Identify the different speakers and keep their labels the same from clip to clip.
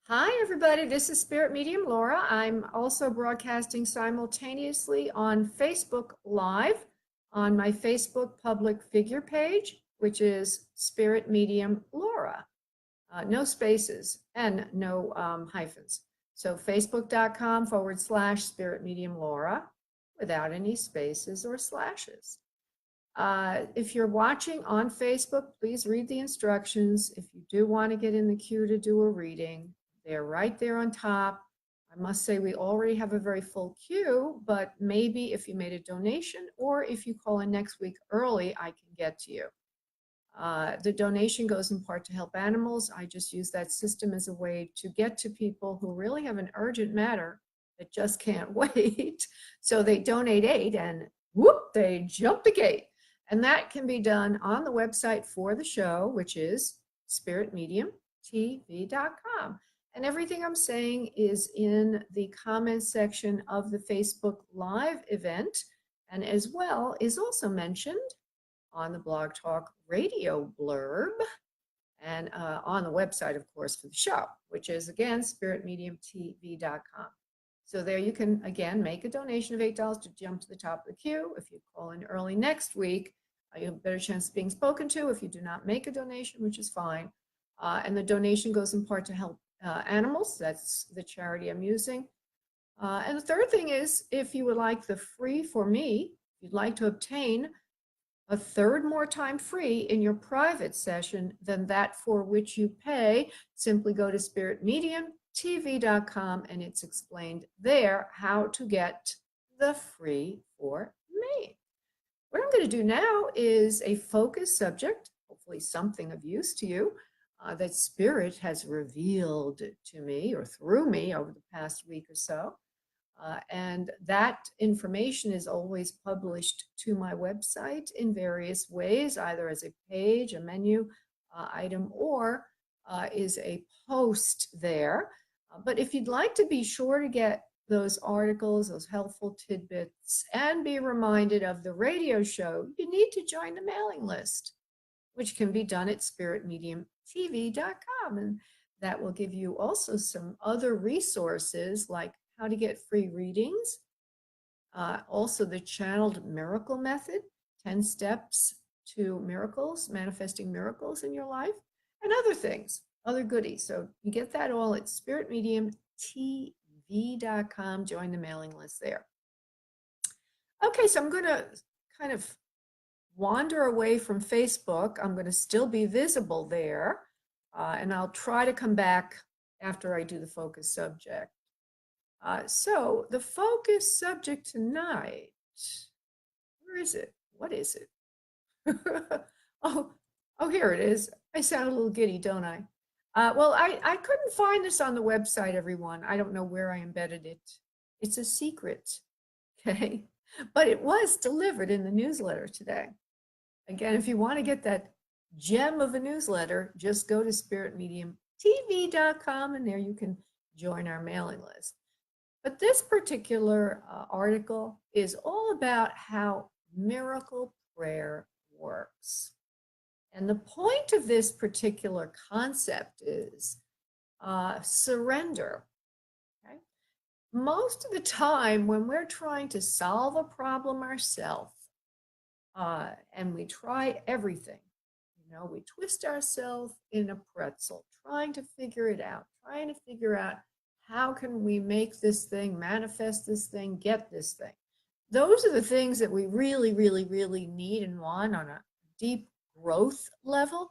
Speaker 1: Hi, everybody. This is Spirit Medium Laura. I'm also broadcasting simultaneously on Facebook Live on my Facebook public figure page, which is Spirit Medium Laura. No spaces and no hyphens. So facebook.com/Spirit Medium Laura without any spaces or slashes. If you're watching on Facebook, please read the instructions. If you do want to get in the queue to do a reading, they're right there on top. I must say we already have a very full queue, but maybe if you made a donation or if you call in next week early, I can get to you. The donation goes in part to help animals. I just use that system as a way to get to people who really have an urgent matter that just can't wait. So they donate 8 and whoop, they jump the gate. And that can be done on the website for the show, which is spiritmediumtv.com. And everything I'm saying is in the comments section of the Facebook Live event, and as well is also mentioned on the Blog Talk Radio blurb and on the website, of course, for the show, which is, again, spiritmediumtv.com. So there you can, again, make a donation of $8 to jump to the top of the queue. If you call in early next week, you have a better chance of being spoken to. If you do not make a donation, which is fine. And the donation goes in part to help animals. That's the charity I'm using. And the third thing is, if you would like the free for me, if you'd like to obtain a third more time free in your private session than that for which you pay, simply go to spiritmediumtv.com and it's explained there how to get the free for me. What I'm going to do now is a focus subject, hopefully something of use to you, that Spirit has revealed to me or through me over the past week or so. And that information is always published to my website in various ways, either as a page, a menu item, or is a post there. But if you'd like to be sure to get those articles, those helpful tidbits, and be reminded of the radio show, you need to join the mailing list, which can be done at spiritmediumtv.com. And that will give you also some other resources like how to get free readings, also the channeled miracle method, 10 steps to miracles, manifesting miracles in your life, and other things, other goodies. So you get that all at spiritmediumtv.com. Join the mailing list there. Okay, so I'm going to kind of wander away from Facebook. I'm going to still be visible there, and I'll try to come back after I do the focus subject. So the focus subject tonight, where is it? What is it? oh, here it is. I sound a little giddy, don't I? Well, I couldn't find this on the website, everyone. I don't know where I embedded it. It's a secret, okay? But it was delivered in the newsletter today. Again, if you want to get that gem of a newsletter, just go to spiritmediumtv.com and there you can join our mailing list. But this particular article is all about how miracle prayer works. And the point of this particular concept is surrender. Okay? Most of the time when we're trying to solve a problem ourselves, and we try everything, we twist ourselves in a pretzel, trying to figure it out, trying to figure out how can we make this thing, manifest this thing, get this thing. Those are the things that we really, really, really need and want on a deep growth level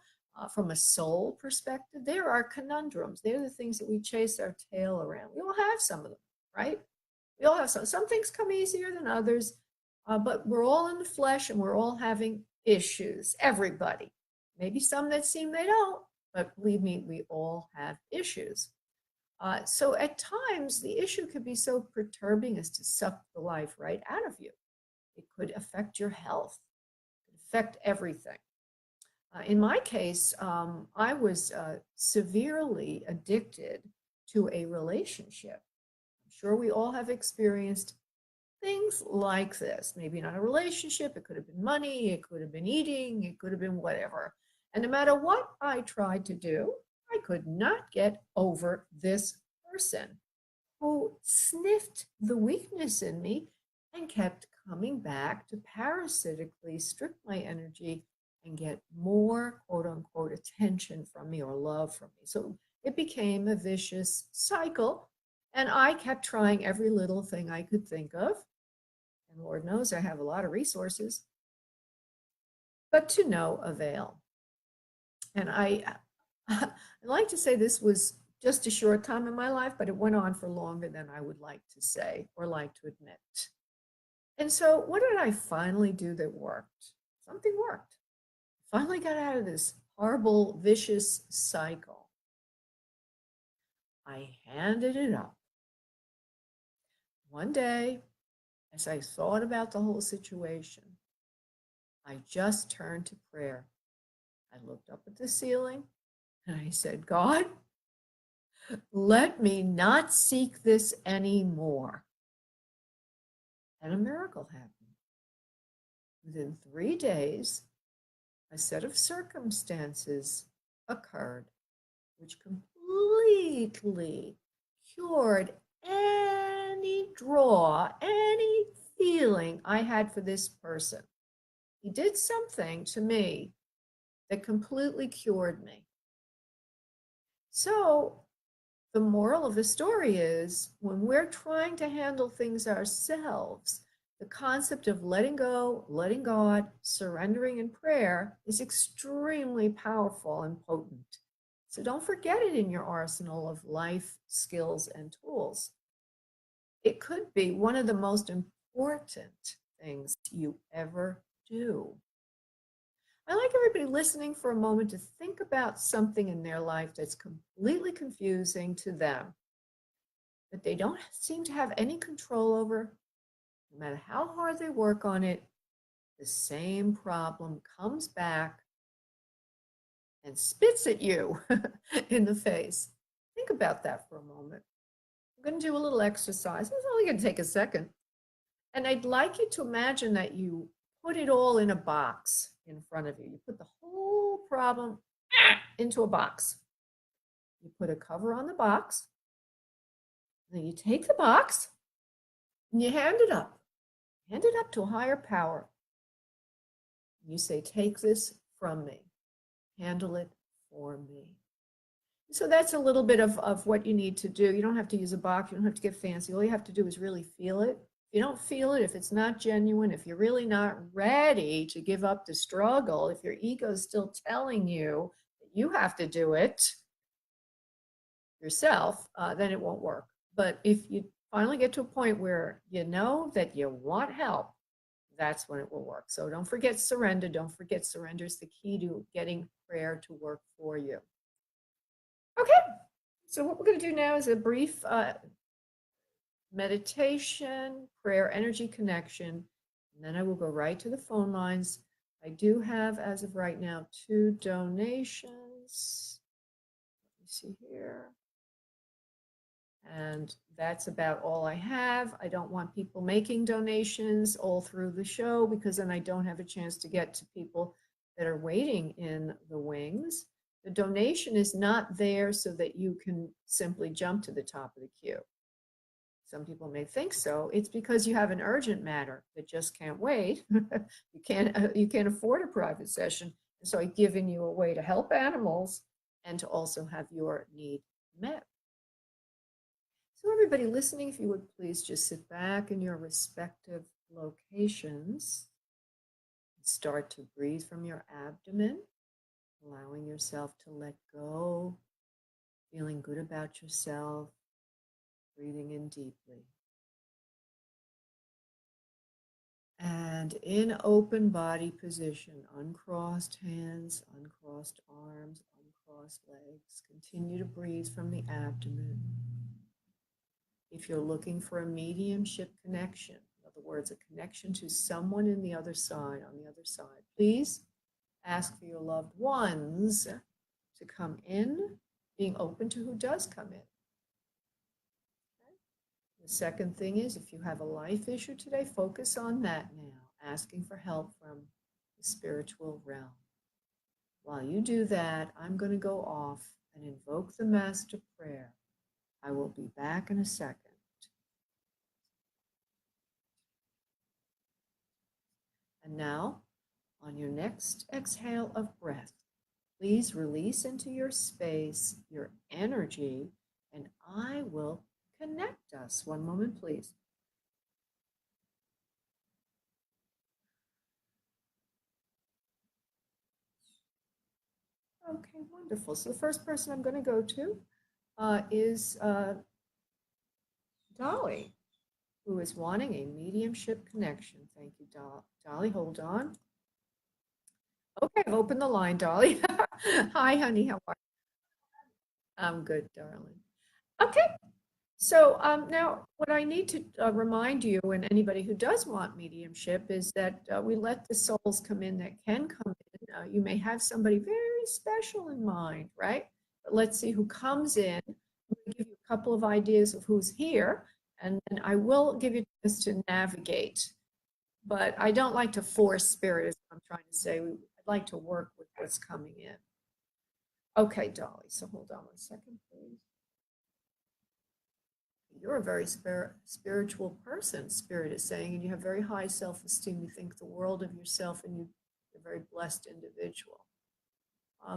Speaker 1: from a soul perspective. There are conundrums. They're the things that we chase our tail around. We all have some of them, right? We all have some. Some things come easier than others, but we're all in the flesh and we're all having issues. Everybody. Maybe some that seem they don't, but believe me, we all have issues. So at times, the issue could be so perturbing as to suck the life right out of you. It could affect your health, it could affect everything. In my case, I was severely addicted to a relationship. I'm sure we all have experienced things like this. Maybe not a relationship, it could have been money, it could have been eating, it could have been whatever. And no matter what I tried to do, I could not get over this person who sniffed the weakness in me and kept coming back to parasitically strip my energy and get more quote unquote attention from me or love from me. So it became a vicious cycle. And I kept trying every little thing I could think of. And Lord knows I have a lot of resources, but to no avail. And I like to say this was just a short time in my life, but it went on for longer than I would like to say or like to admit. And so what did I finally do that worked? Something worked. Finally got out of this horrible, vicious cycle. I handed it up. One day, as I thought about the whole situation, I just turned to prayer. I looked up at the ceiling and I said, God, let me not seek this anymore. And a miracle happened. Within 3 days, a set of circumstances occurred which completely cured any draw, any feeling I had for this person. He did something to me that completely cured me. So the moral of the story is when we're trying to handle things ourselves, the concept of letting go, letting God, surrendering in prayer is extremely powerful and potent. So don't forget it in your arsenal of life skills and tools. It could be one of the most important things you ever do. I like everybody listening for a moment to think about something in their life that's completely confusing to them, that they don't seem to have any control over. No matter how hard they work on it, the same problem comes back and spits at you in the face. Think about that for a moment. I'm going to do a little exercise. It's only going to take a second. And I'd like you to imagine that you put it all in a box in front of you. You put the whole problem into a box. You put a cover on the box. Then you take the box and you hand it up. Hand it up to a higher power. You say, take this from me. Handle it for me. So that's a little bit of what you need to do. You don't have to use a box. You don't have to get fancy. All you have to do is really feel it. If you don't feel it, if it's not genuine, if you're really not ready to give up the struggle, if your ego is still telling you that you have to do it yourself, then it won't work. But if you finally get to a point where you know that you want help, that's when it will work. So don't forget surrender. Don't forget surrender is the key to getting prayer to work for you. Okay, so what we're going to do now is a brief meditation, prayer, energy connection, and then I will go right to the phone lines. I do have, as of right now, 2 donations. Let me see here. And that's about all I have. I don't want people making donations all through the show because then I don't have a chance to get to people that are waiting in the wings. The donation is not there so that you can simply jump to the top of the queue. Some people may think so. It's because you have an urgent matter that just can't wait. You can't afford a private session. And so I've given you a way to help animals and to also have your need met. So everybody listening, if you would please just sit back in your respective locations and start to breathe from your abdomen, allowing yourself to let go, feeling good about yourself, breathing in deeply. And in open body position, uncrossed hands, uncrossed arms, uncrossed legs, continue to breathe from the abdomen. If you're looking for a mediumship connection, in other words, a connection to someone in the other side, on the other side, please ask for your loved ones to come in, being open to who does come in. Okay? The second thing is, if you have a life issue today, focus on that now, asking for help from the spiritual realm. While you do that, I'm going to go off and invoke the Master Prayer. I will be back in a second. And now, on your next exhale of breath, please release into your space your energy, and I will connect us. One moment, please. Okay, wonderful. So the first person I'm going to go to is Dolly, who is wanting a mediumship connection. Thank you, Dolly. Hold on. Okay, I've opened the line, Dolly. Hi, honey. How are you? I'm good, darling. Okay, so now what I need to remind you and anybody who does want mediumship is that we let the souls come in that can come in. You may have somebody very special in mind, right? But let's see who comes in. I'm going to give you a couple of ideas of who's here, and then I will give you a chance to navigate. But I don't like to force spirit, is what I'm trying to say. I'd like to work with what's coming in. Okay, Dolly, so hold on one second, please. You're a very spiritual person, Spirit is saying, and you have very high self-esteem. You think the world of yourself, and you're a very blessed individual.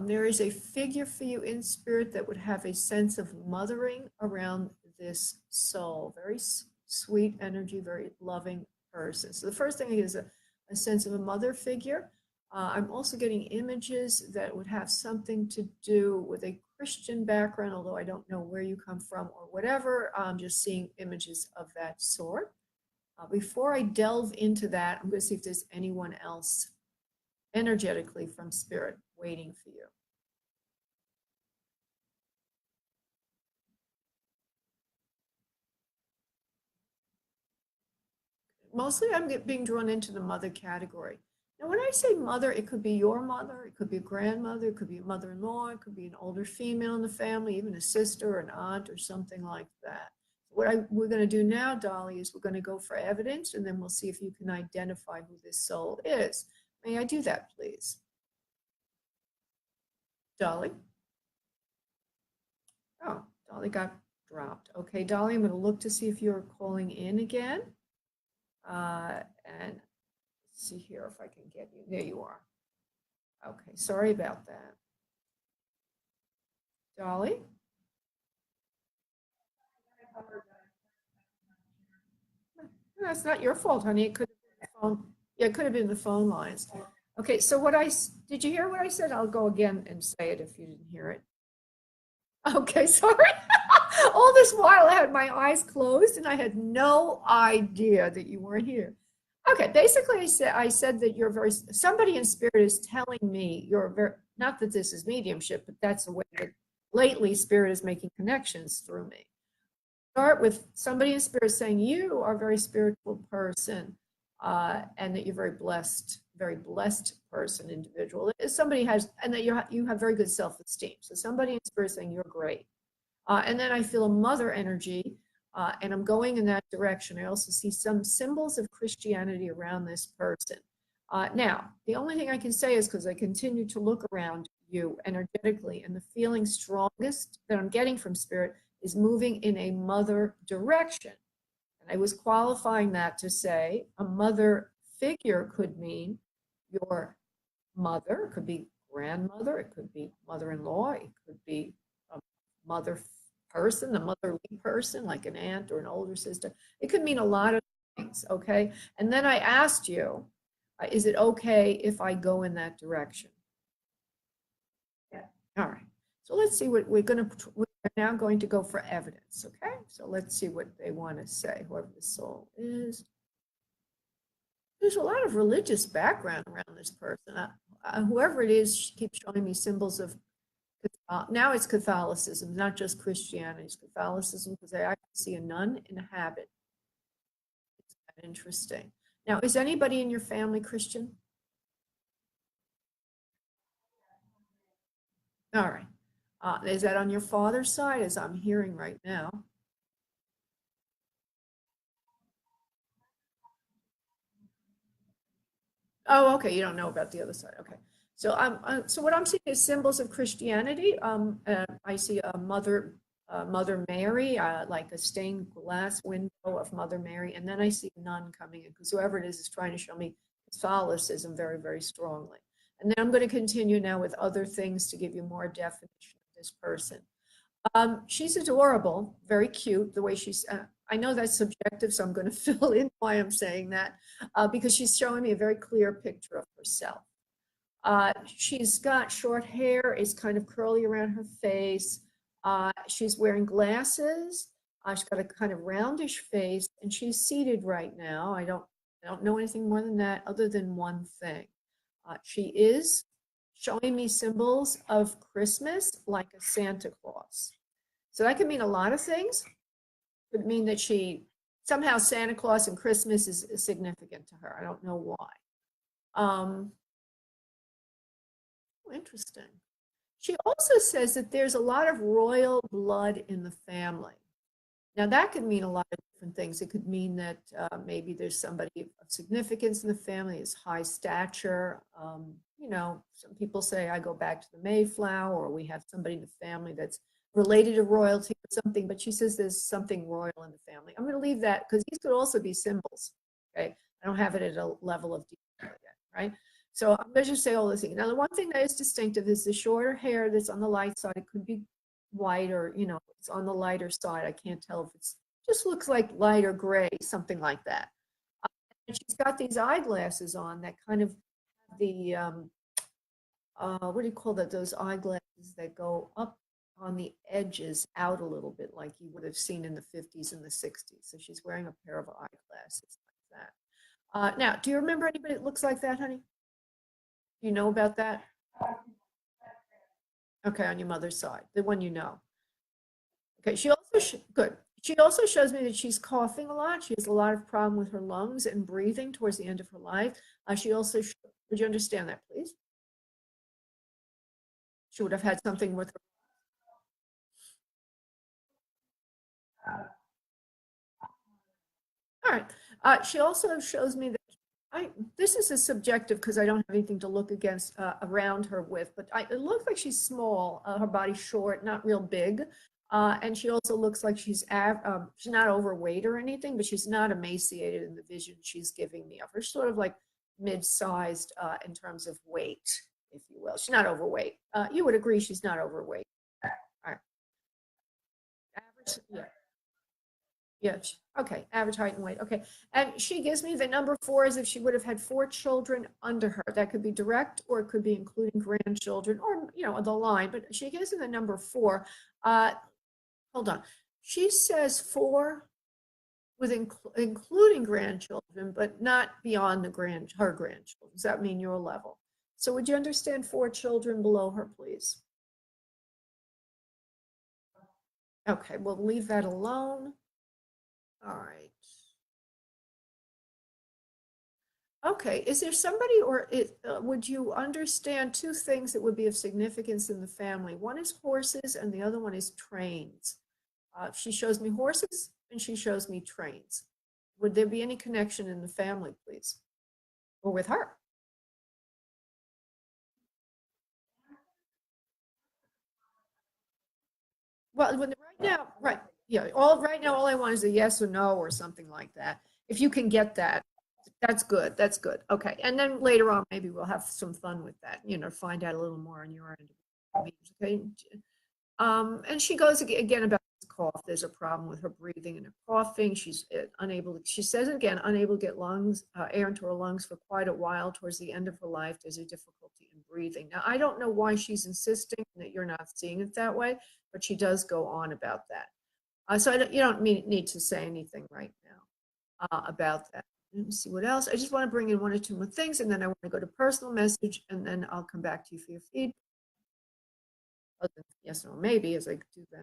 Speaker 1: There is a figure for you in spirit that would have a sense of mothering around this soul. Very sweet energy, very loving person. So the first thing is a sense of a mother figure. I'm also getting images that would have something to do with a Christian background, although I don't know where you come from or whatever. I'm just seeing images of that sort. Before I delve into that, I'm going to see if there's anyone else energetically from spirit waiting for you. Mostly I'm being drawn into the mother category. Now, when I say mother, it could be your mother, it could be a grandmother, it could be a mother-in-law, it could be an older female in the family, even a sister or an aunt or something like that. We're going to do now, Dolly, is we're going to go for evidence, and then we'll see if you can identify who this soul is. May I do that, please? Dolly? Oh, Dolly got dropped. Okay, Dolly, I'm going to look to see if you're calling in again. And see here if I can get you. There you are. Okay, sorry about that. Dolly? That's not your fault, honey. It could have been the phone. Yeah, it could have been the phone lines. Okay, so did you hear what I said? I'll go again and say it if you didn't hear it. Okay, sorry. All this while I had my eyes closed and I had no idea that you weren't here. Okay, basically I said that somebody in spirit is telling me you're very, not that this is mediumship, but that's the way that lately spirit is making connections through me. Start with somebody in spirit saying you are a very spiritual person, and that you're very blessed person, individual. Somebody has, and that you have very good self-esteem. So somebody in spirit saying you're great. And then I feel a mother energy, and I'm going in that direction. I also see some symbols of Christianity around this person. Now, the only thing I can say is because I continue to look around you energetically, and the feeling strongest that I'm getting from spirit is moving in a mother direction. And I was qualifying that to say a mother figure could mean your mother, it could be grandmother, it could be mother-in-law, it could be a mother person, a motherly person like an aunt or an older sister. It could mean a lot of things, okay? And then I asked you, is it okay if I go in that direction? Yeah. All right. So let's see what we're now going to go for evidence, okay? So let's see what they want to say, whoever the soul is. There's a lot of religious background around this person. Whoever it is keeps showing me symbols of, now it's Catholicism, not just Christianity, it's Catholicism, because I actually see a nun in a habit. It's kind of interesting. Now, is anybody in your family Christian? All right. Is that on your father's side, as I'm hearing right now? Oh, okay. You don't know about the other side. Okay. So so what I'm seeing is symbols of Christianity. I see a Mother Mary, like a stained glass window of Mother Mary, and then I see a nun coming in because whoever it is trying to show me Catholicism very, very strongly. And then I'm going to continue now with other things to give you more definition of this person. She's adorable, very cute. The way she's, I know that's subjective, so I'm going to fill in why I'm saying that, because she's showing me a very clear picture of herself. She's got short hair, it's kind of curly around her face. She's wearing glasses. She's got a kind of roundish face, and she's seated right now. I don't know anything more than that, other than one thing. She is showing me symbols of Christmas, like a Santa Claus. So that could mean a lot of things. It could mean that somehow Santa Claus and Christmas is significant to her. I don't know why. Interesting. She also says that there's a lot of royal blood in the family. Now, that could mean a lot of different things. It could mean that maybe there's somebody of significance in the family, is high stature. You know, some people say I go back to the Mayflower, or we have somebody in the family that's related to royalty or something, but she says there's something royal in the family. I'm going to leave that because these could also be symbols. Okay. I don't have it at a level of detail yet, right? So I'm going to just say all these things. Now, the one thing that is distinctive is the shorter hair that's on the light side. It could be white, or, you know, it's on the lighter side. I can't tell if it's just looks like light or gray, something like that. And she's got these eyeglasses on that kind of the, what do you call that? Those eyeglasses that go up on the edges out a little bit, like you would have seen in the 50s and the 60s. So she's wearing a pair of eyeglasses like that. Now, do you remember anybody that looks like that, honey? Do you know about that? Okay, on your mother's side, the one you know. Okay, good. She also shows me that she's coughing a lot. She has a lot of problem with her lungs and breathing towards the end of her life. She also, would you understand that, please? She would have had something with her. All right. She also shows me that this is a subjective because I don't have anything to look against around her with, but it looks like she's small, her body's short, not real big. And she also looks like she's not overweight or anything, but she's not emaciated in the vision she's giving me of her. She's sort of like mid-sized in terms of weight, if you will. She's not overweight. You would agree she's not overweight. All right. Average, yeah. Yeah. Okay. Average height and weight. Okay. And she gives me the number 4 as if she would have had 4 children under her. That could be direct, or it could be including grandchildren, or, you know, the line, but she gives me the number 4. Hold on. She says 4 with including grandchildren, but not beyond her grandchildren. Does that mean your level? So would you understand 4 children below her, please? Okay. We'll leave that alone. All right. Okay, is there somebody, or would you understand 2 things that would be of significance in the family? One is horses, and the other one is trains. She shows me horses, and she shows me trains. Would there be any connection in the family, please? Or with her? Well, right now, right, yeah, right now, all I want is a yes or no or something like that. If you can get that, that's good. That's good. Okay. And then later on, maybe we'll have some fun with that, you know, find out a little more on your end. Okay. And she goes again about this cough. There's a problem with her breathing and her coughing. She's unable to, she says again, unable to get air into her lungs for quite a while. Towards the end of her life, there's a difficulty in breathing. Now, I don't know why she's insisting that you're not seeing it that way, but she does go on about that. So you don't need to say anything right now about that. Let me see what else. I just want to bring in 1 or 2 more things, and then I want to go to personal message, and then I'll come back to you for your feedback. Yes or maybe as I do that.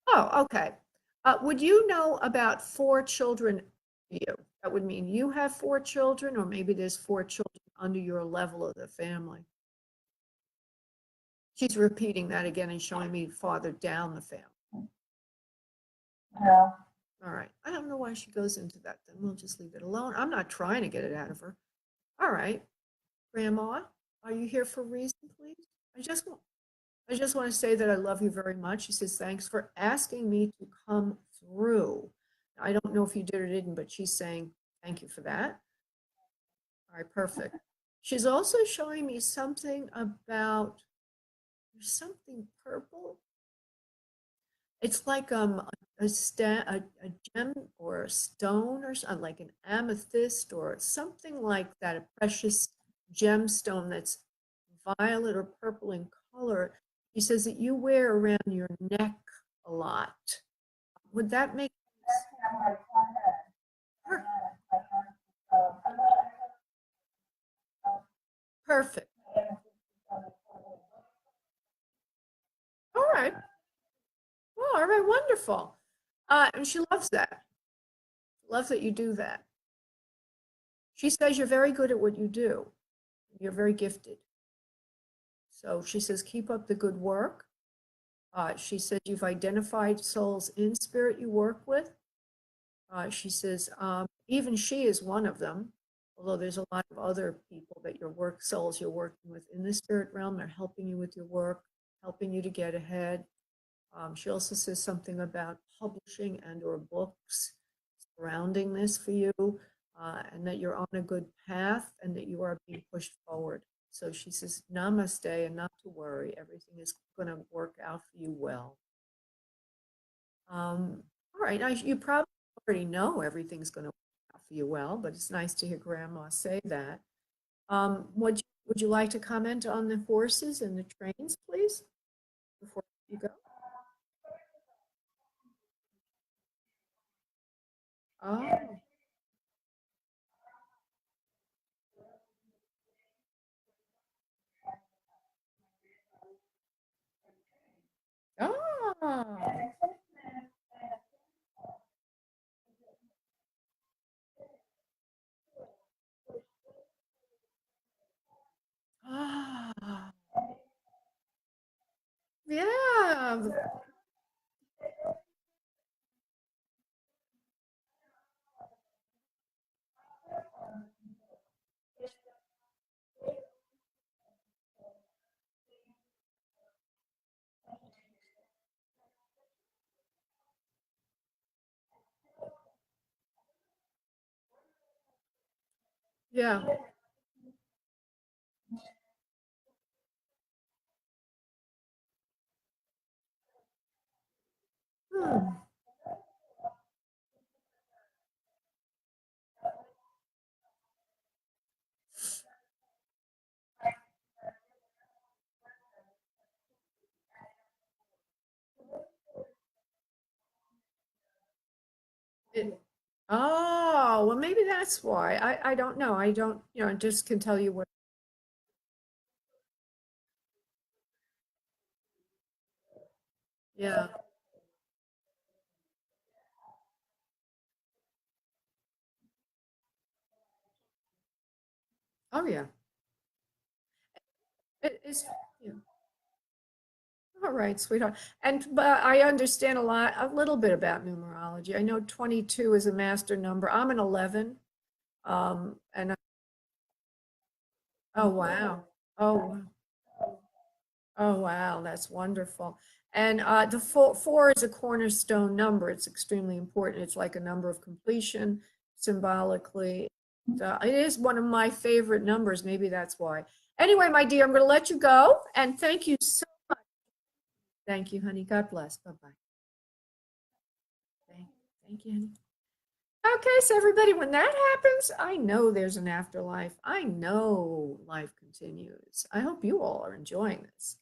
Speaker 1: Oh, okay. Would you know about 4 children? You. That would mean you have 4 children, or maybe there's 4 children under your level of the family. She's repeating that again and showing me farther down the family. No. All right. I don't know why she goes into that. Then we'll just leave it alone. I'm not trying to get it out of her. All right, Grandma, are you here for a reason, please? I just want to say that I love you very much. She says, thanks for asking me to come through. I don't know if you did or didn't, but she's saying thank you for that. All right, perfect. She's also showing me something about, there's something purple. It's like a gem or a stone or something, like an amethyst or something like that, a precious gemstone that's violet or purple in color. He says that you wear around your neck a lot. Would that make per- perfect? All right. Well, all right, wonderful. And she loves that. Loves that you do that. She says you're very good at what you do. You're very gifted. So she says, keep up the good work. She said you've identified souls in spirit you work with. She says even she is one of them, although there's a lot of other people that your work souls you're working with in the spirit realm. They're helping you with your work, helping you to get ahead. She also says something about publishing and or books surrounding this for you, and that you're on a good path and that you are being pushed forward. So she says, namaste and not to worry. Everything is going to work out for you well. All right. You probably already know everything's going to work out for you well, but it's nice to hear Grandma say that. Would you like to comment on the horses and the trains, please, before you go? Oh, oh, ah, yeah, yeah. Hmm. It- oh, well, maybe that's why. I don't know. I don't, I just can tell you what. Yeah. Oh, yeah. It's, yeah. All right, sweetheart. And but I understand a little bit about numerology. I know 22 is a master number. I'm an 11. And oh wow. Oh, oh wow, that's wonderful. And the four is a cornerstone number. It's extremely important. It's like a number of completion symbolically. It is one of my favorite numbers. Maybe that's why. Anyway, my dear, I'm going to let you go. And thank you so. Thank you, honey. God bless. Bye bye. Thank, thank you, honey. Okay, so everybody, when that happens, I know there's an afterlife. I know life continues. I hope you all are enjoying this.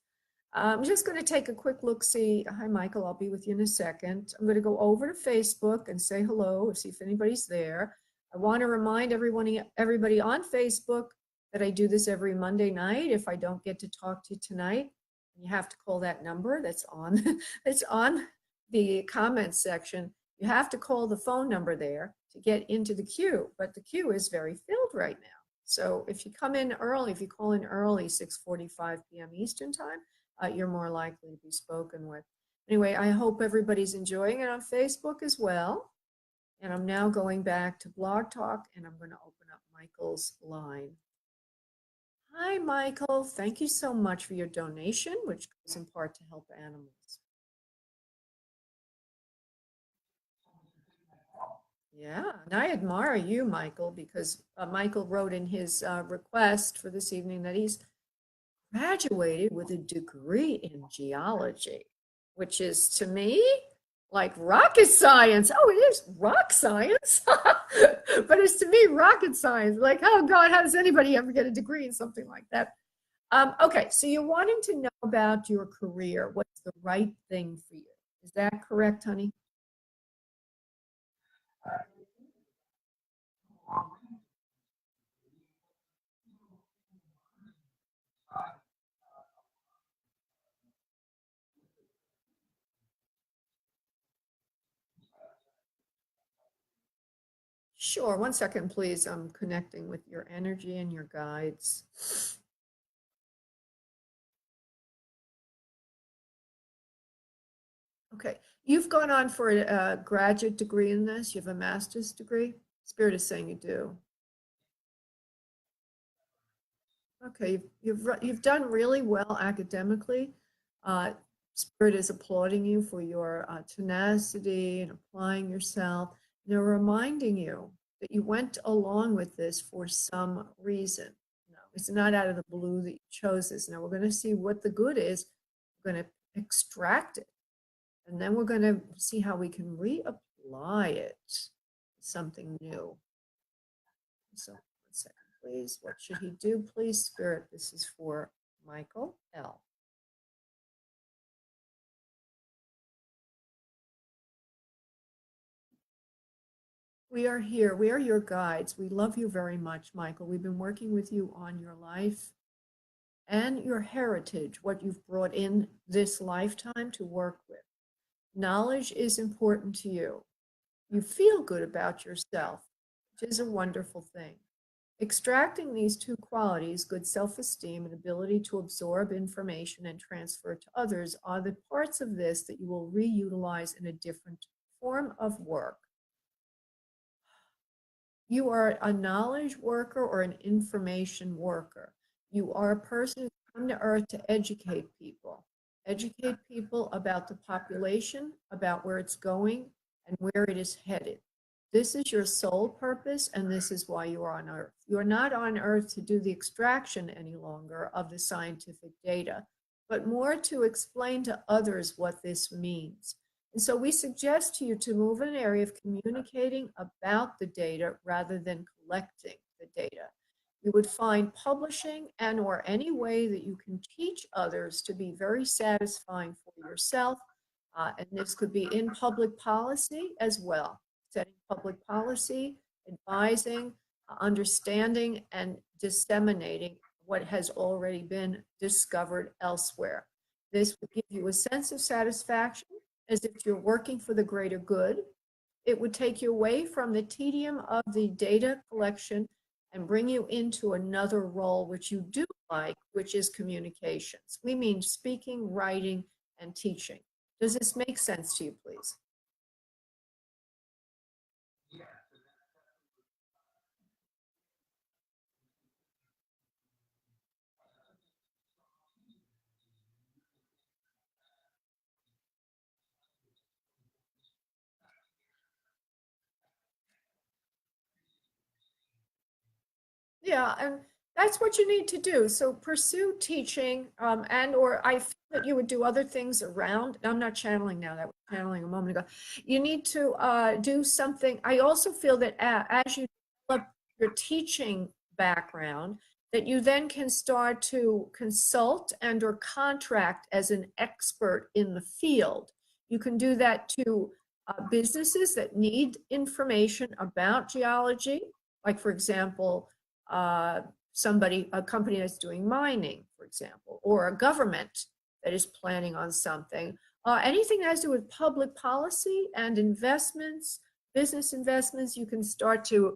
Speaker 1: I'm just going to take a quick look, see. Hi, Michael. I'll be with you in a second. I'm going to go over to Facebook and say hello, see if anybody's there. I want to remind everybody on Facebook that I do this every Monday night. If I don't get to talk to you tonight, you have to call that number that's on that's on the comments section. You have to call the phone number there to get into the queue, but the queue is very filled right now. So if you come in early, if you call in early, 6:45 p.m. Eastern time, you're more likely to be spoken with. Anyway, I hope everybody's enjoying it on Facebook as well. And I'm now going back to Blog Talk and I'm going to open up Michael's line. Hi, Michael. Thank you so much for your donation, which goes in part to help animals. Yeah, and I admire you, Michael, because Michael wrote in his request for this evening that he's graduated with a degree in geology, which is to me like rocket science. Oh, it is rock science, but it's to me rocket science. Like, oh God, how does anybody ever get a degree in something like that? Okay, so you're wanting to know about your career. What's the right thing for you? Is that correct, honey? Sure. One second, please. I'm connecting with your energy and your guides. Okay. You've gone on for a graduate degree in this. You have a master's degree. Spirit is saying you do. Okay. You've done really well academically. Uh, Spirit is applauding you for your tenacity and applying yourself. They're reminding you that you went along with this for some reason. No, it's not out of the blue that you chose this. Now we're going to see what the good is. We're going to extract it, and then we're going to see how we can reapply it to something new. So, one second, please. What should he do, please? Spirit, this is for Michael L. We are here. We are your guides. We love you very much, Michael. We've been working with you on your life and your heritage, what you've brought in this lifetime to work with. Knowledge is important to you. You feel good about yourself, which is a wonderful thing. Extracting these two qualities, good self-esteem and ability to absorb information and transfer to others, are the parts of this that you will reutilize in a different form of work. You are a knowledge worker or an information worker. You are a person who's come to earth to educate people about the population, about where it's going and where it is headed. This is your sole purpose, and this is why you are on earth. You are not on earth to do the extraction any longer of the scientific data, but more to explain to others what this means. And so we suggest to you to move in an area of communicating about the data rather than collecting the data. You would find publishing and or any way that you can teach others to be very satisfying for yourself. And this could be in public policy as well, setting public policy, advising, understanding, and disseminating what has already been discovered elsewhere. This would give you a sense of satisfaction as if you're working for the greater good. It would take you away from the tedium of the data collection and bring you into another role which you do like, which is communications. We mean speaking, writing, and teaching. Does this make sense to you, please? Yeah, and that's what you need to do. So pursue teaching, and or I feel that you would do other things around. I'm not channeling now, that was channeling a moment ago. You need to do something. I also feel that as you develop your teaching background, that you then can start to consult and or contract as an expert in the field. You can do that to businesses that need information about geology, like for example, uh, a company that's doing mining, for example, or a government that is planning on something. Anything that has to do with public policy and investments, business investments, you can start to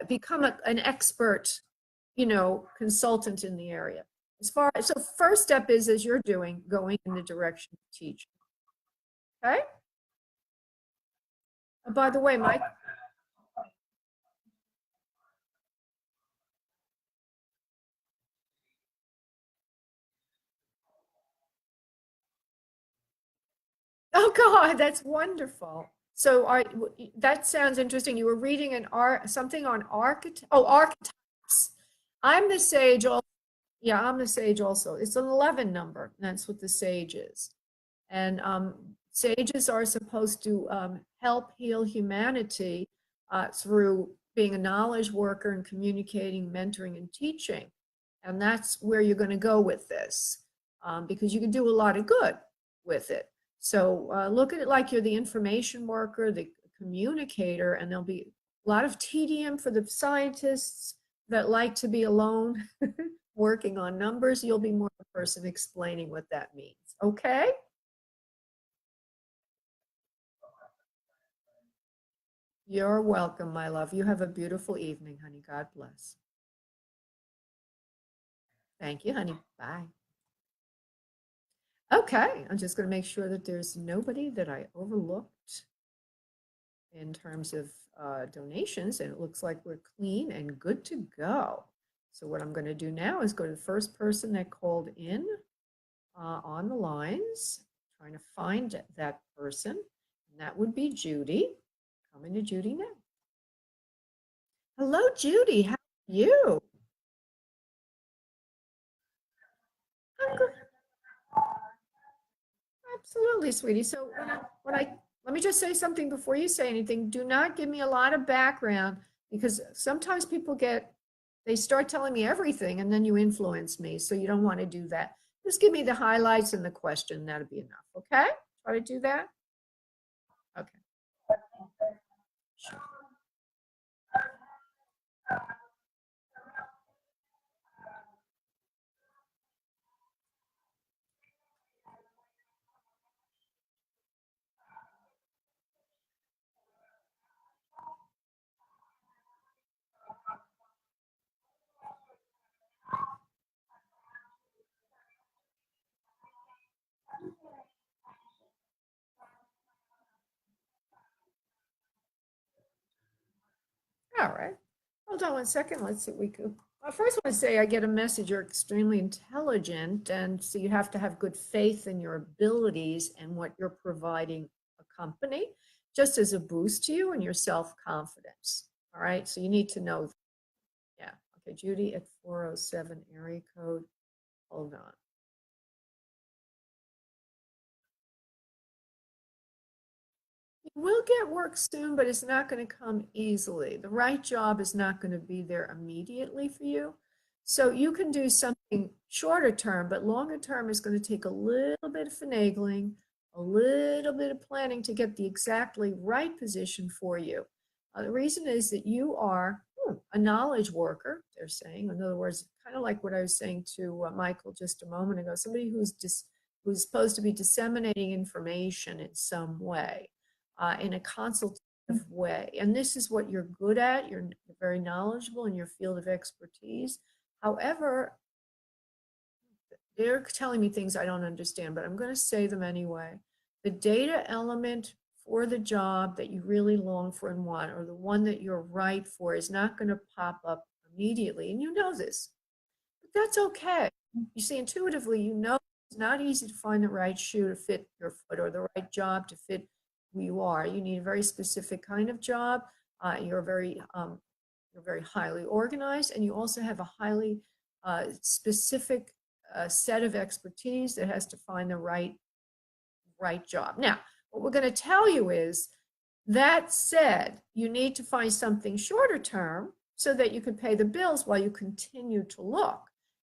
Speaker 1: become an expert, consultant in the area. So first step is, as you're doing, going in the direction of teaching. Okay. By the way, Mike, Oh God, that's wonderful. So that sounds interesting. You were reading an art something on archetypes. I'm the sage also. Yeah, I'm the sage also. It's an 11 number. That's what the sage is. And sages are supposed to help heal humanity through being a knowledge worker and communicating, mentoring, and teaching. And that's where you're going to go with this because you can do a lot of good with it. So look at it like you're the information worker, the communicator, and there'll be a lot of tedium for the scientists that like to be alone working on numbers. You'll be more the person explaining what that means. Okay? You're welcome, my love. You have a beautiful evening, honey. God bless. Thank you, honey. Bye. Okay, I'm just going to make sure that there's nobody that I overlooked in terms of donations, and it looks like we're clean and good to go. So what I'm going to do now is go to the first person that called in on the lines, trying to find that person, and that would be Judy. Coming to Judy now. Hello, Judy. How are you? I'm good. Absolutely, sweetie. So let me just say something before you say anything. Do not give me a lot of background because sometimes people they start telling me everything and then you influence me. So you don't want to do that. Just give me the highlights and the question. That'll be enough. Okay? Try to do that. Okay. Sure. All right. Hold on one second. Let's see what we could. I first want to say I get a message you're extremely intelligent, and so you have to have good faith in your abilities and what you're providing a company, just as a boost to you and your self-confidence. All right. So you need to know. Yeah. Okay. Judy at 407 area code. Hold on. You will get work soon, but it's not going to come easily. The right job is not going to be there immediately for you. So you can do something shorter term, but longer term is going to take a little bit of finagling, a little bit of planning to get the exactly right position for you. The reason is that you are a knowledge worker, they're saying. In other words, kind of like what I was saying to Michael just a moment ago, somebody who's supposed to be disseminating information in some way in a consultative way. And this is what you're good at. You're very knowledgeable in your field of expertise. However, they're telling me things I don't understand, but I'm going to say them anyway. The data element for the job that you really long for and want, or the one that you're right for, is not going to pop up immediately. And you know this, but that's okay. You see, intuitively, you know it's not easy to find the right shoe to fit your foot or the right job to fit who you are. You need a very specific kind of job. You're very highly organized, and you also have a highly specific set of expertise that has to find the right job. Now, what we're going to tell you is that said, you need to find something shorter term so that you can pay the bills while you continue to look.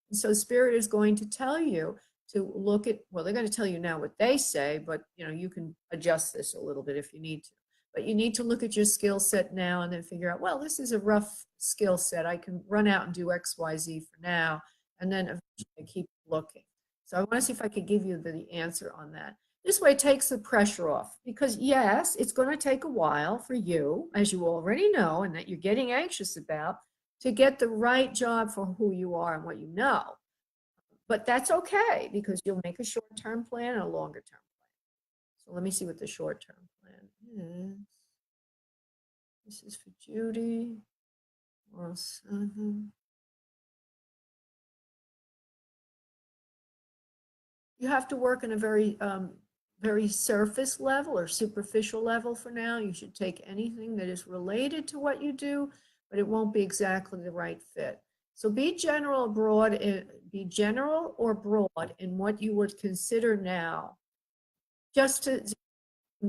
Speaker 1: And so Spirit is going to tell you to look at, well, they're going to tell you now what they say, but you can adjust this a little bit if you need to. But you need to look at your skill set now and then figure out, well, this is a rough skill set. I can run out and do X, Y, Z for now, and then eventually keep looking. So I want to see if I could give you the answer on that. This way it takes the pressure off because yes, it's going to take a while for you, as you already know, and that you're getting anxious about, to get the right job for who you are and what you know. But that's okay because you'll make a short-term plan and a longer-term plan. So let me see what the short-term plan is. This is for Judy. You have to work in a very very surface level or superficial level for now. You should take anything that is related to what you do, but it won't be exactly the right fit. So be general broad, be general or broad in what you would consider now, just to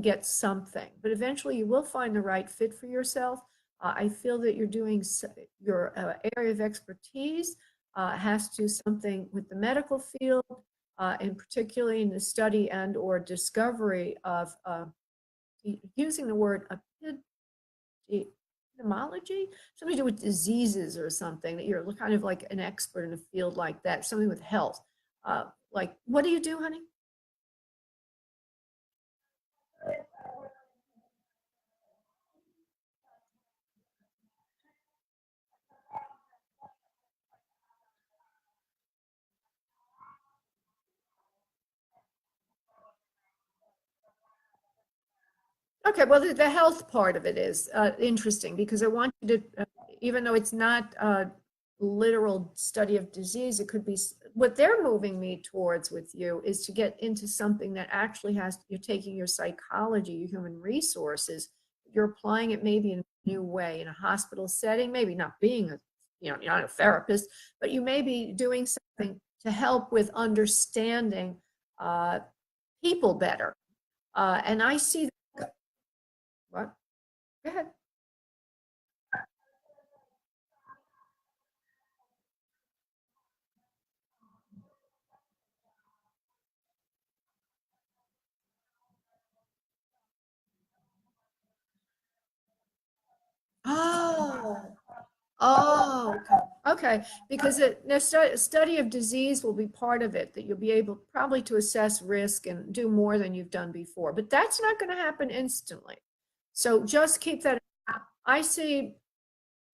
Speaker 1: get something. But eventually you will find the right fit for yourself. I feel that you're doing your area of expertise has to do something with the medical field, and particularly in the study and or discovery of using the word epidemiology, something to do with diseases or something, that you're kind of like an expert in a field like that, something with health. Like, what do you do, honey? Okay, well, the health part of it is interesting because I want you to, even though it's not a literal study of disease, it could be what they're moving me towards with you is to get into something that actually has, you're taking your psychology, your human resources, you're applying it maybe in a new way in a hospital setting, maybe not being a, you're not a therapist, but you may be doing something to help with understanding uh, people better. And I see what? Go ahead. Oh, oh, okay. Okay, because the study of disease will be part of it, that you'll be able probably to assess risk and do more than you've done before. But that's not going to happen instantly. So just keep that. I see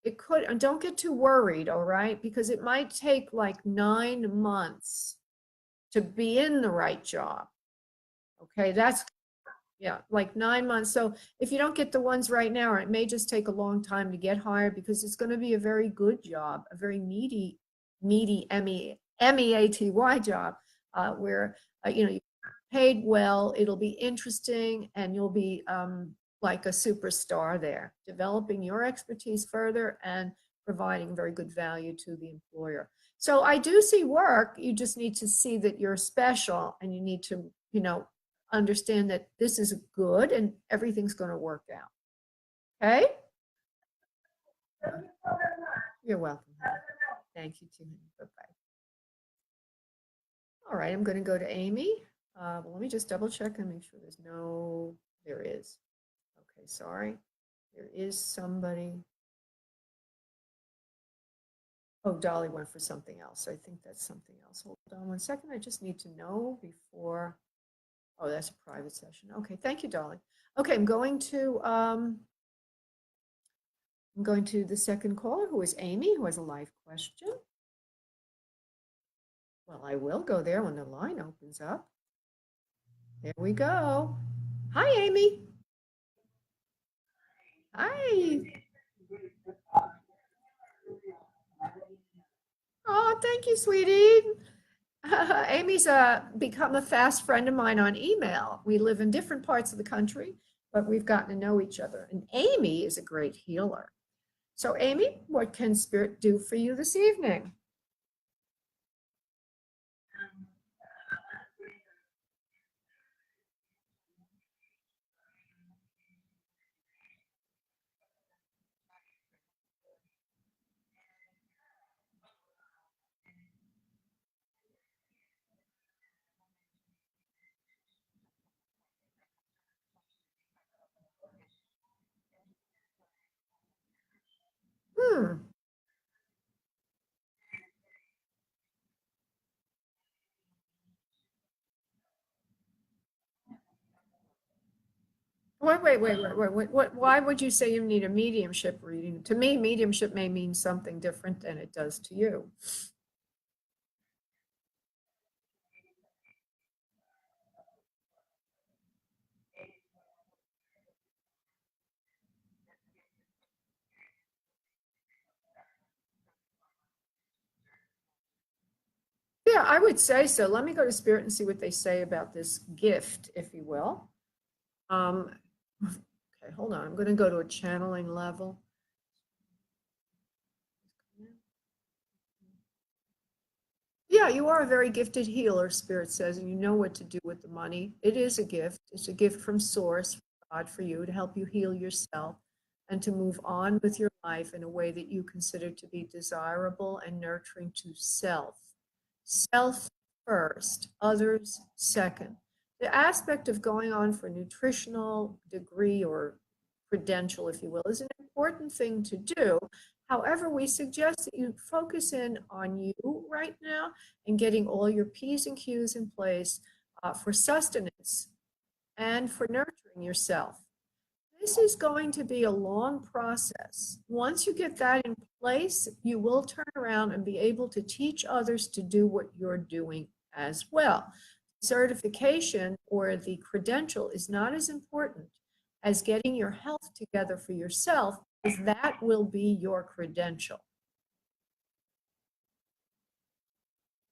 Speaker 1: it could, and don't get too worried, all right? Because it might take like 9 months to be in the right job. Okay, that's yeah, like 9 months. So if you don't get the ones right now, or it may just take a long time to get hired because it's going to be a very good job, a very meaty MEATY job, where you paid well, it'll be interesting, and you'll be like a superstar there, developing your expertise further and providing very good value to the employer. So I do see work. You just need to see that you're special, and you need to, understand that this is good and everything's going to work out. Okay? You're welcome. Thank you too. Bye-bye. All right, I'm going to go to Amy. Well, let me just double check and make sure there's no, there is. Okay, sorry. There is somebody. Oh, Dolly went for something else. I think that's something else. Hold on one second. I just need to know before. Oh, that's a private session. Okay, thank you, Dolly. Okay, I'm going to the second caller, who is Amy, who has a live question. Well, I will go there when the line opens up. There we go. Hi, Amy. Hi. Oh, thank you, sweetie. Amy's become a fast friend of mine on email. We live in different parts of the country, but we've gotten to know each other. And Amy is a great healer. So, Amy, what can Spirit do for you this evening? Hmm. Wait. Why would you say you need a mediumship reading? To me, mediumship may mean something different than it does to you. Yeah, I would say so. Let me go to Spirit and see what they say about this gift, if you will. Okay, hold on. I'm going to go to a channeling level. Yeah, you are a very gifted healer, Spirit says, and you know what to do with the money. It is a gift. It's a gift from Source, from God, for you to help you heal yourself and to move on with your life in a way that you consider to be desirable and nurturing to self. Self first, others second. The aspect of going on for nutritional degree or credential, if you will, is an important thing to do. However, we suggest that you focus in on you right now and getting all your P's and Q's in place for sustenance and for nurturing yourself. This is going to be a long process. Once you get that in place, you will turn around and be able to teach others to do what you're doing as well. Certification or the credential is not as important as getting your health together for yourself, because that will be your credential.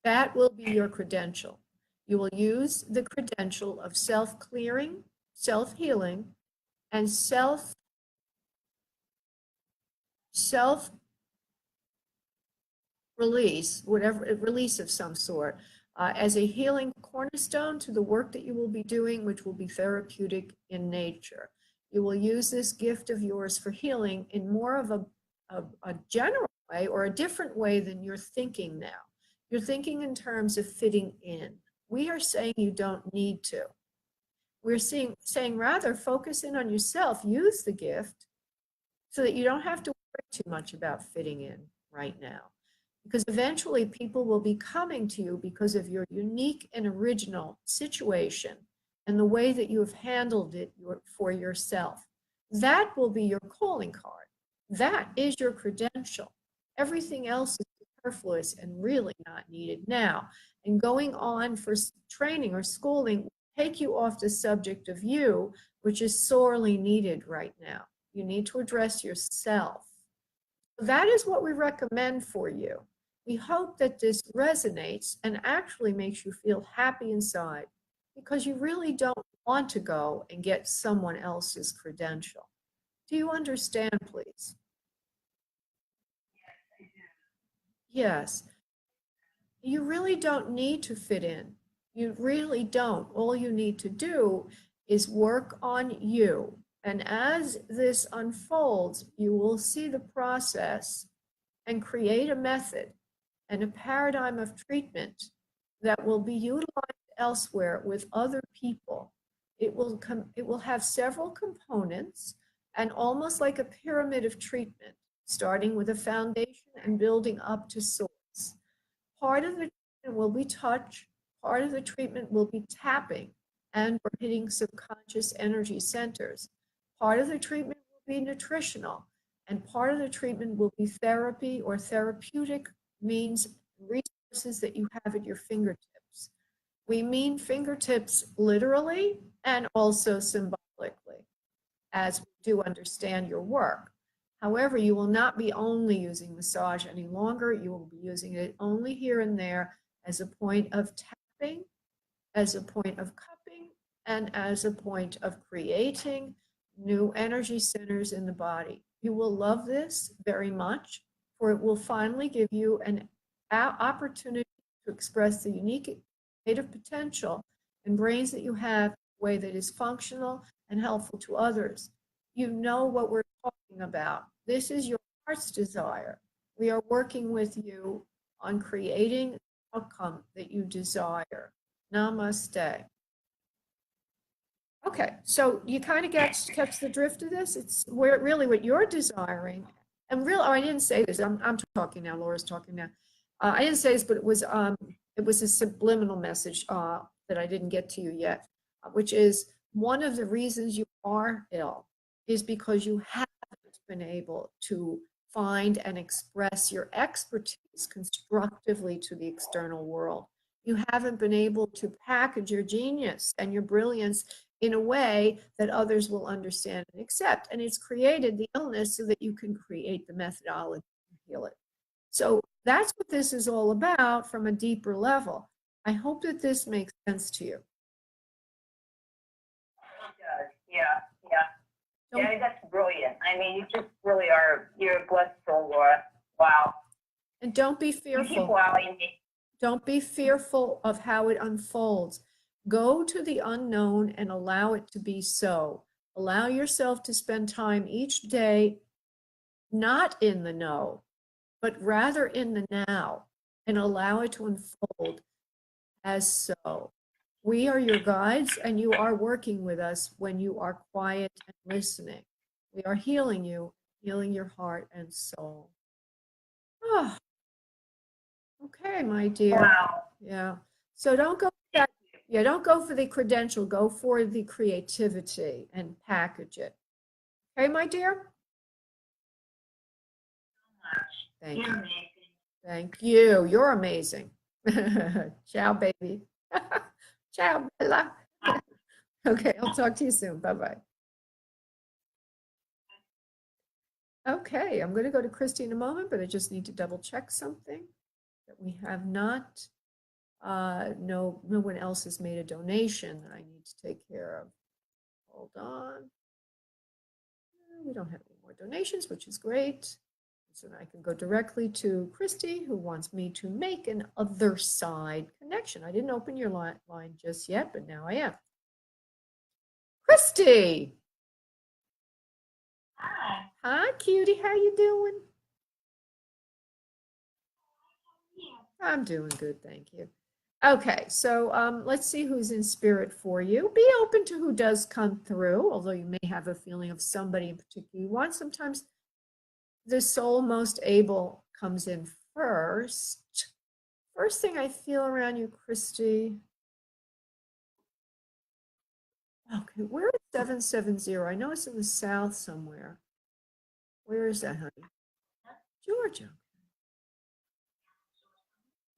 Speaker 1: That will be your credential. You will use the credential of self-clearing, self-healing, and self release, whatever release of some sort, as a healing cornerstone to the work that you will be doing, which will be therapeutic in nature. You will use this gift of yours for healing in more of a general way or a different way than you're thinking now. You're thinking in terms of fitting in. We are saying you don't need to. We're saying rather focus in on yourself, use the gift so that you don't have to worry too much about fitting in right now. Because eventually people will be coming to you because of your unique and original situation and the way that you have handled it for yourself. That will be your calling card. That is your credential. Everything else is superfluous and really not needed now. And going on for training or schooling will take you off the subject of you, which is sorely needed right now. You need to address yourself. That is what we recommend for you. We hope that this resonates and actually makes you feel happy inside, because you really don't want to go and get someone else's credential. Do you understand, please? Yes. You really don't need to fit in. You really don't. All you need to do is work on you. And as this unfolds, you will see the process and create a method and a paradigm of treatment that will be utilized elsewhere with other people. It will have several components and almost like a pyramid of treatment, starting with a foundation and building up to source. Part of the treatment will be touch, part of the treatment will be tapping and or hitting subconscious energy centers. Part of the treatment will be nutritional, and part of the treatment will be therapy or therapeutic means, resources that you have at your fingertips. We mean fingertips literally and also symbolically, as we do understand your work. However, you will not be only using massage any longer. You will be using it only here and there as a point of tapping, as a point of cupping, and as a point of creating new energy centers in the body. You will love this very much, for it will finally give you an opportunity to express the unique creative potential and brains that you have in a way that is functional and helpful to others. You know what we're talking about. This is your heart's desire. We are working with you on creating the outcome that you desire. Namaste. Okay, so you kind of catch the drift of this. It's where really what you're desiring, and real. Oh, I didn't say this. I'm talking now. Laura's talking now. I didn't say this, but it was a subliminal message that I didn't get to you yet, which is one of the reasons you are ill is because you haven't been able to find and express your expertise constructively to the external world. You haven't been able to package your genius and your brilliance in a way that others will understand and accept. And it's created the illness so that you can create the methodology to heal it. So that's what this is all about from a deeper level. I hope that this makes sense to you.
Speaker 2: It does. Yeah, yeah.
Speaker 1: Don't,
Speaker 2: Yeah, that's brilliant. I mean, you just really are, you're a blessed soul, Laura. Wow.
Speaker 1: and don't be
Speaker 2: You keep
Speaker 1: fearful.
Speaker 2: wowing me.
Speaker 1: Don't be fearful of how it unfolds. Go to the unknown and allow it to be so. Allow yourself to spend time each day not in the know, but rather in the now, and allow it to unfold as so. We are your guides, and you are working with us when you are quiet and listening. We are healing you, healing your heart and soul. Oh, okay, my dear.
Speaker 2: Wow.
Speaker 1: Yeah. So don't go for that. Yeah, don't go for the credential. Go for the creativity and package it. Okay, my dear? Thank
Speaker 2: You're
Speaker 1: you.
Speaker 2: amazing.
Speaker 1: Thank you. You're amazing. Ciao, baby. Ciao, Bella. Okay, I'll talk to you soon. Bye-bye. Okay, I'm going to go to Christy in a moment, but I just need to double check something that we have not. No one else has made a donation that I need to take care of. Hold on. We don't have any more donations, which is great. So I can go directly to Christy, who wants me to make an other side connection. I didn't open your line just yet, but now I am. Christy.
Speaker 2: Hi.
Speaker 1: Hi, cutie. How you doing? I'm doing good, thank you. Okay, so let's see who's in spirit for you. Be open to who does come through, although you may have a feeling of somebody in particular you want. Sometimes the soul most able comes in first. First thing I feel around you, Christy. Okay, where is 770? I know it's in the south somewhere. Where is that, honey? Georgia.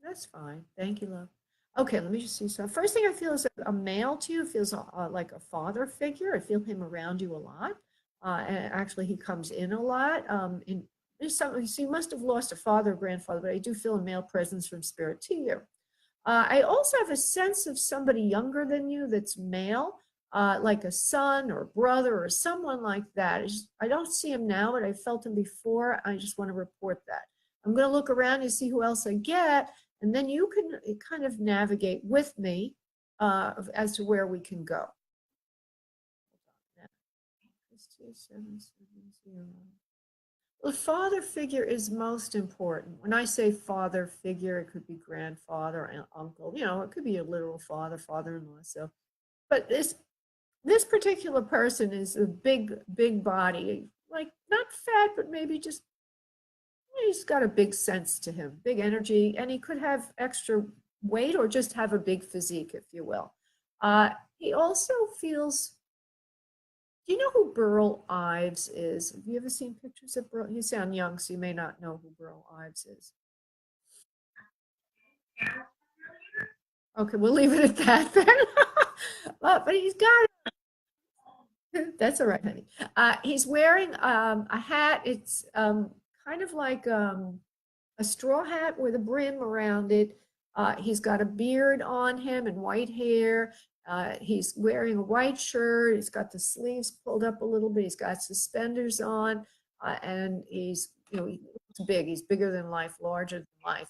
Speaker 1: That's fine. Thank you, love. Okay, let me just see. So first thing I feel is a male to you. It feels like a father figure. I feel him around you a lot. And actually, he comes in a lot. There's something, so you must have lost a father or grandfather, but I do feel a male presence from spirit to you. I also have a sense of somebody younger than you that's male, like a son or brother or someone like that. I don't see him now, but I felt him before. I just want to report that. I'm going to look around and see who else I get, and then you can kind of navigate with me as to where we can go. The father figure is most important. When I say father figure, it could be grandfather and uncle. It could be a literal father, father-in-law. So, but this particular person is a big body, like not fat, but maybe just he's got a big sense to him, big energy, and he could have extra weight or just have a big physique, if you will. He also feels. Do you know who Burl Ives is? Have you ever seen pictures of Burl? You sound young, so you may not know who Burl Ives is. Okay, we'll leave it at that then. But he's got that's all right, honey. He's wearing a hat. It's kind of like a straw hat with a brim around it. He's got a beard on him and white hair. He's wearing a white shirt. He's got the sleeves pulled up a little bit. He's got suspenders on, and he's big. He's bigger than life, larger than life.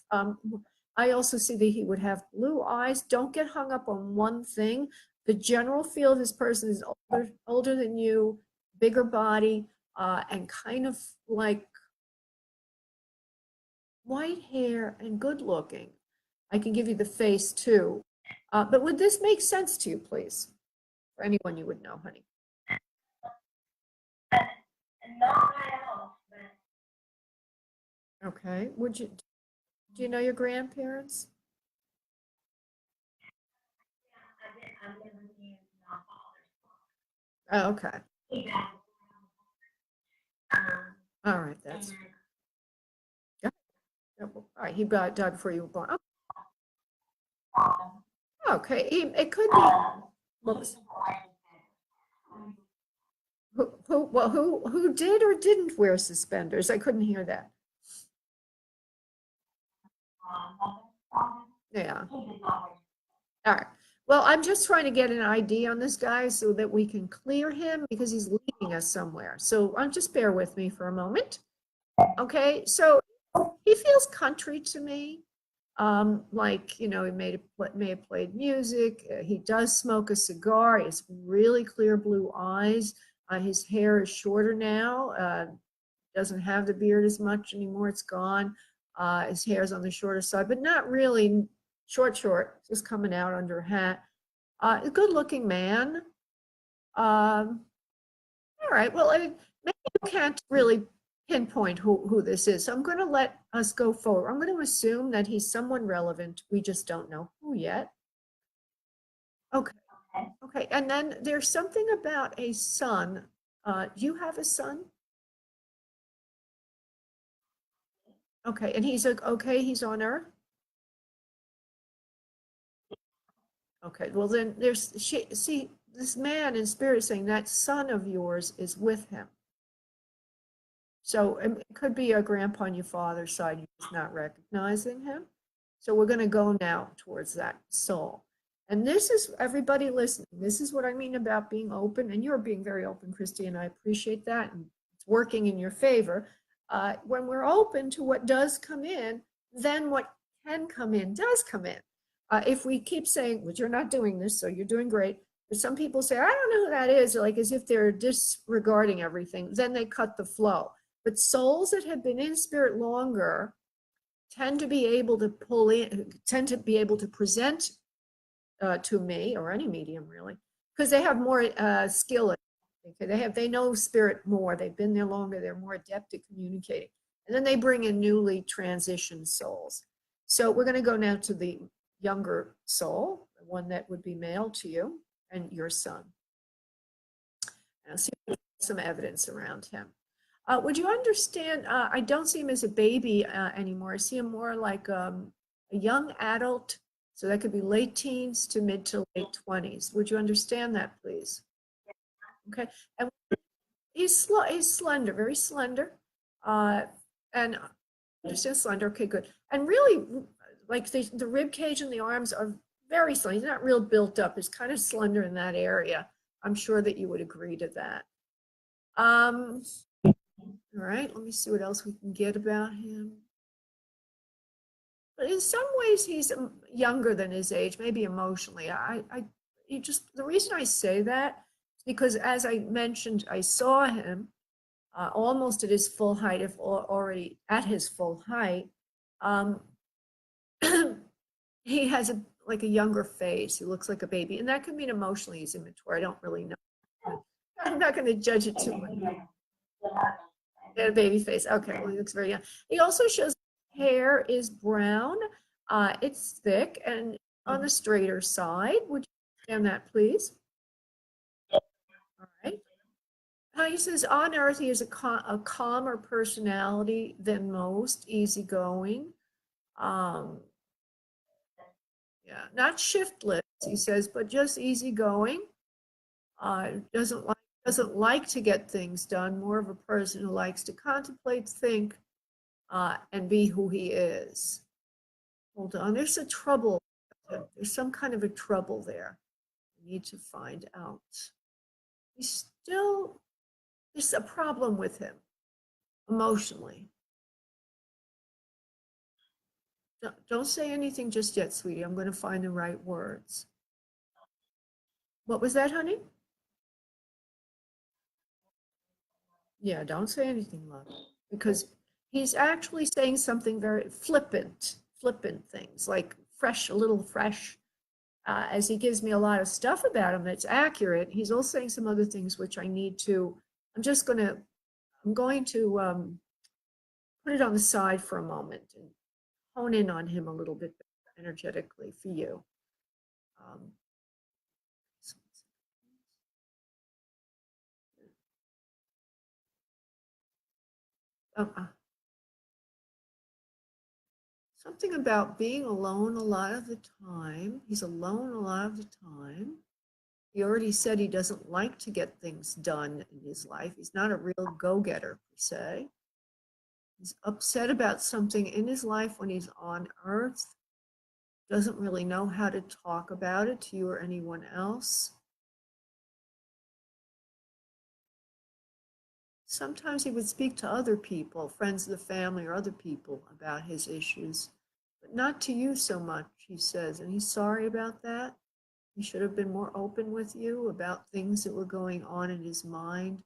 Speaker 1: I also see that he would have blue eyes. Don't get hung up on one thing. The general feel of this person is older than you, bigger body, and kind of like white hair and good looking. I can give you the face too. But would this make sense to you, please? For anyone you would know, honey.
Speaker 2: Not at all.
Speaker 1: Okay. Do you know your grandparents? Oh, okay. All right. That's yeah. All right. He died before you were born. Oh, okay. It could be. Who did or didn't wear suspenders? I couldn't hear that. Yeah. All right. Well, I'm just trying to get an ID on this guy so that we can clear him because he's leading us somewhere. So just bear with me for a moment. Okay, so he feels country to me. Like, he may have played music. He does smoke a cigar. He has really clear blue eyes. His hair is shorter now. Doesn't have the beard as much anymore. It's gone. His hair's on the shorter side, but not really short, just coming out under a hat. A good looking man. All right. Well, maybe you can't really pinpoint who this is. So I'm going to let us go forward. I'm going to assume that he's someone relevant. We just don't know who yet. Okay. Okay. And then there's something about a son. Do you have a son? Okay. And he's okay. He's on Earth. Okay. Well, then see, this man in spirit saying that son of yours is with him. So it could be a grandpa on your father's side, you're just not recognizing him. So we're going to go now towards that soul. And this is everybody listening. This is what I mean about being open. And you're being very open, Christy, and I appreciate that. And it's working in your favor. When we're open to what does come in, then what can come in does come in. If we keep saying, well, you're not doing this, so you're doing great. But some people say, I don't know who that is, like as if they're disregarding everything. Then they cut the flow. But souls that have been in spirit longer tend to be able to tend to be able to present to me or any medium really, because they have more skill. They know spirit more. They've been there longer. They're more adept at communicating. And then they bring in newly transitioned souls. So we're going to go now to the younger soul, the one that would be male to you and your son. Now see some evidence around him. Would you understand? I don't see him as a baby anymore. I see him more like a young adult. So that could be late teens to mid to late 20s. Would you understand that, please? Okay. And he's slender, very slender. And understand slender. Okay, good. And really, like the rib cage and the arms are very slender. He's not real built up. He's kind of slender in that area. I'm sure that you would agree to that. All right, let me see what else we can get about him. But in some ways, he's younger than his age, maybe emotionally. The reason I say that is because, as I mentioned, I saw him almost at his full height, if already at his full height. He has like a younger face. He looks like a baby, and that could mean emotionally he's immature. I don't really know. I'm not going to judge it too much. A baby face. Okay, well, he looks very young. He also shows hair is brown. It's thick and on the straighter side. Would you understand that, please? All right. He says on Earth he has a calmer personality than most, easygoing. Yeah, not shiftless, he says, but just easygoing. Doesn't like to get things done. More of a person who likes to contemplate, think, and be who he is. Hold on, there's a trouble. There's some kind of a trouble there. We need to find out. There's a problem with him emotionally. Don't say anything just yet, sweetie. I'm going to find the right words. What was that, honey? Yeah, don't say anything, love, because he's actually saying something very flippant things, like fresh, a little fresh. As he gives me a lot of stuff about him that's accurate, he's also saying some other things which I need to, I'm going to put it on the side for a moment and hone in on him a little bit energetically for you. Something about being alone a lot of the time. He's alone a lot of the time. He already said he doesn't like to get things done in his life. He's not a real go-getter per se. He's upset about something in his life when he's on earth, doesn't really know how to talk about it to you or anyone else. Sometimes he would speak to other people, friends of the family or other people, about his issues, but not to you so much, he says. And he's sorry about that. He should have been more open with you about things that were going on in his mind,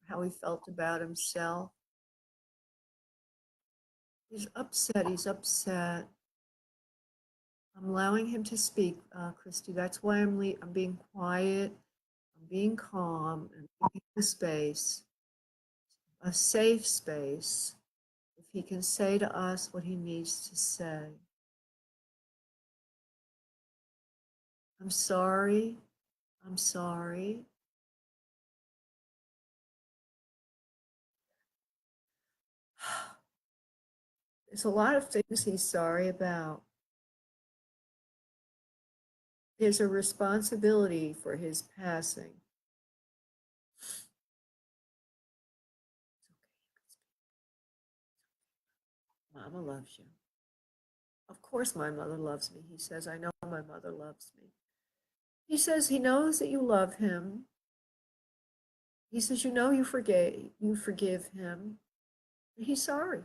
Speaker 1: how he felt about himself. He's upset. He's upset. I'm allowing him to speak, Christy. That's why I'm being quiet. I'm being calm and giving the space, a safe space, if he can say to us what he needs to say. I'm sorry. I'm sorry. There's a lot of things he's sorry about. There's a responsibility for his passing. Mama loves you. Of course my mother loves me, he says. I know my mother loves me. He says he knows that you love him. He says you know you forgive him. He's sorry.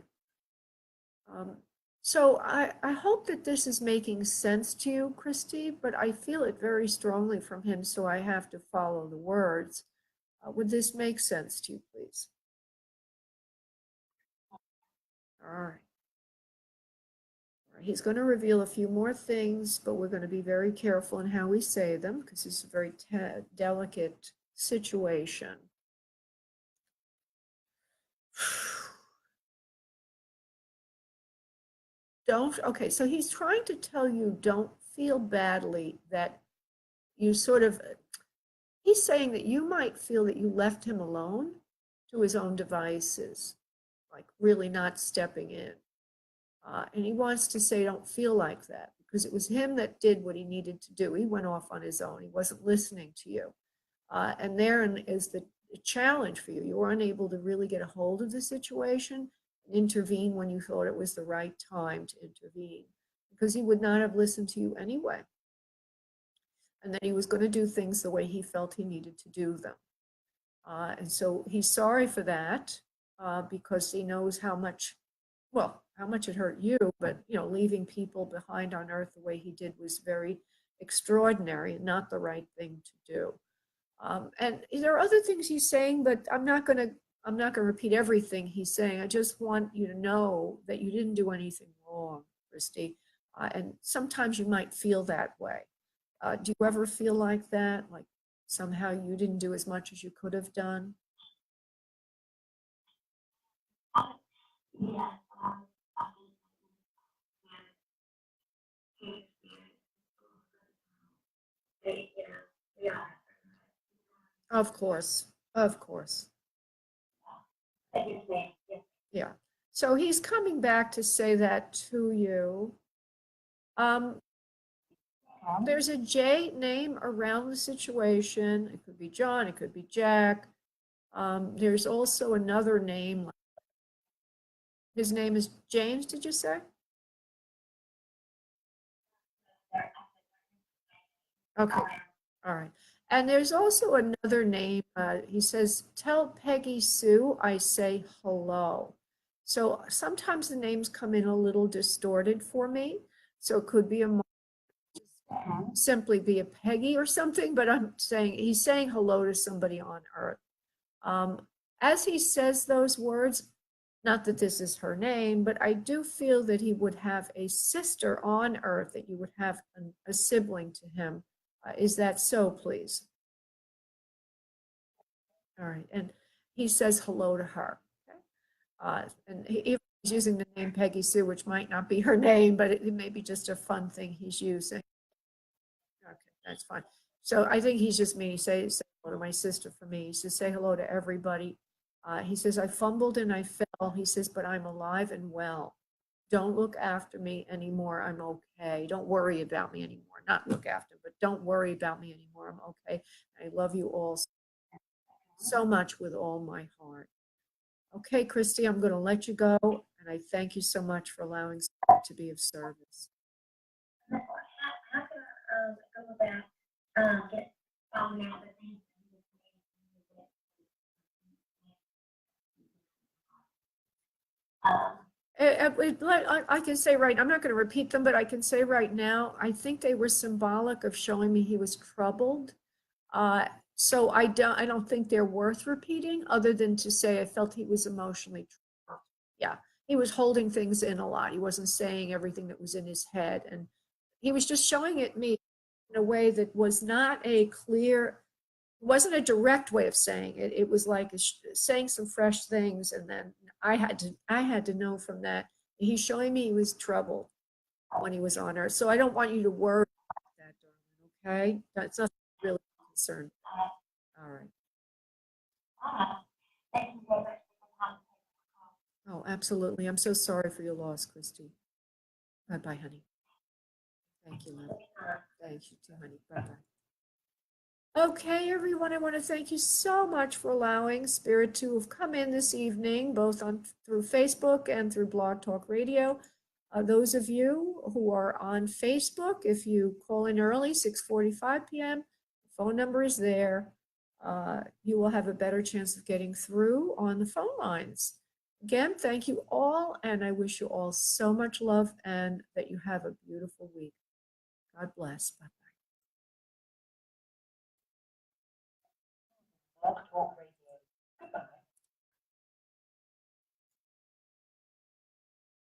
Speaker 1: So I hope that this is making sense to you, Christy, but I feel it very strongly from him, so I have to follow the words. Would this make sense to you, please? All right. He's going to reveal a few more things, but we're going to be very careful in how we say them because it's a very delicate situation. Okay, so he's trying to tell you don't feel badly that you sort of, he's saying that you might feel that you left him alone to his own devices, like really not stepping in. And he wants to say, don't feel like that because it was him that did what he needed to do. He went off on his own. He wasn't listening to you. And therein is the challenge for you. You were unable to really get a hold of the situation and intervene when you thought it was the right time to intervene because he would not have listened to you anyway. And then he was going to do things the way he felt he needed to do them. And so he's sorry for that because he knows how much it hurt you, but leaving people behind on earth the way he did was very extraordinary and not the right thing to do. And there are other things he's saying, but I'm not going to repeat everything he's saying. I just want you to know that you didn't do anything wrong, Christy. And sometimes you might feel that way. Do you ever feel like that? Like somehow you didn't do as much as you could have done?
Speaker 2: Yeah. Yeah.
Speaker 1: Of course. Of course.
Speaker 2: Yeah.
Speaker 1: Yeah. So he's coming back to say that to you. There's a J name around the situation. It could be John, it could be Jack. There's also another name. His name is James, did you say? Okay, all right. And there's also another name. He says, tell Peggy Sue I say hello. So sometimes the names come in a little distorted for me. So it could be simply be a Peggy or something, but he's saying hello to somebody on earth. As he says those words, not that this is her name, but I do feel that he would have a sister on earth, that you would have a sibling to him. Is that so, please? All right. And he says hello to her. Okay. And he's using the name Peggy Sue, which might not be her name, but it may be just a fun thing he's using. Okay, that's fine. So I think he's just me. Say hello to my sister for me. He says, say hello to everybody. He says, I fumbled and I fell. He says, but I'm alive and well. Don't look after me anymore. I'm okay. Don't worry about me anymore. Not look after, but don't worry about me anymore. I'm okay. I love you all so much with all my heart. Okay, Christy, I'm going to let you go, and I thank you so much for allowing Spirit to be of service.
Speaker 2: How can I go back, get following out the things?
Speaker 1: I can say right, I'm not going to repeat them, but I can say right now, I think they were symbolic of showing me he was troubled. So I don't think they're worth repeating, other than to say I felt he was emotionally troubled. Yeah, he was holding things in a lot. He wasn't saying everything that was in his head, and he was just showing it me in a way that was not a clear, wasn't a direct way of saying it. It was like saying some fresh things, and then I had to know from that. He's showing me he was troubled when he was on Earth. So I don't want you to worry about that, darling. Okay, that's not really concerned. All right.
Speaker 2: Thank you very much for the
Speaker 1: Oh, absolutely. I'm so sorry for your loss, Christy. Bye bye, honey. Thank you, love. Thank you too, honey. Bye bye. Okay, everyone, I want to thank you so much for allowing Spirit to have come in this evening, both through Facebook and through Blog Talk Radio. Those of you who are on Facebook, if you call in early, 6:45 p.m., the phone number is there. You will have a better chance of getting through on the phone lines. Again, thank you all, and I wish you all so much love and that you have a beautiful week. God bless. Bye-bye.
Speaker 2: Talk Radio.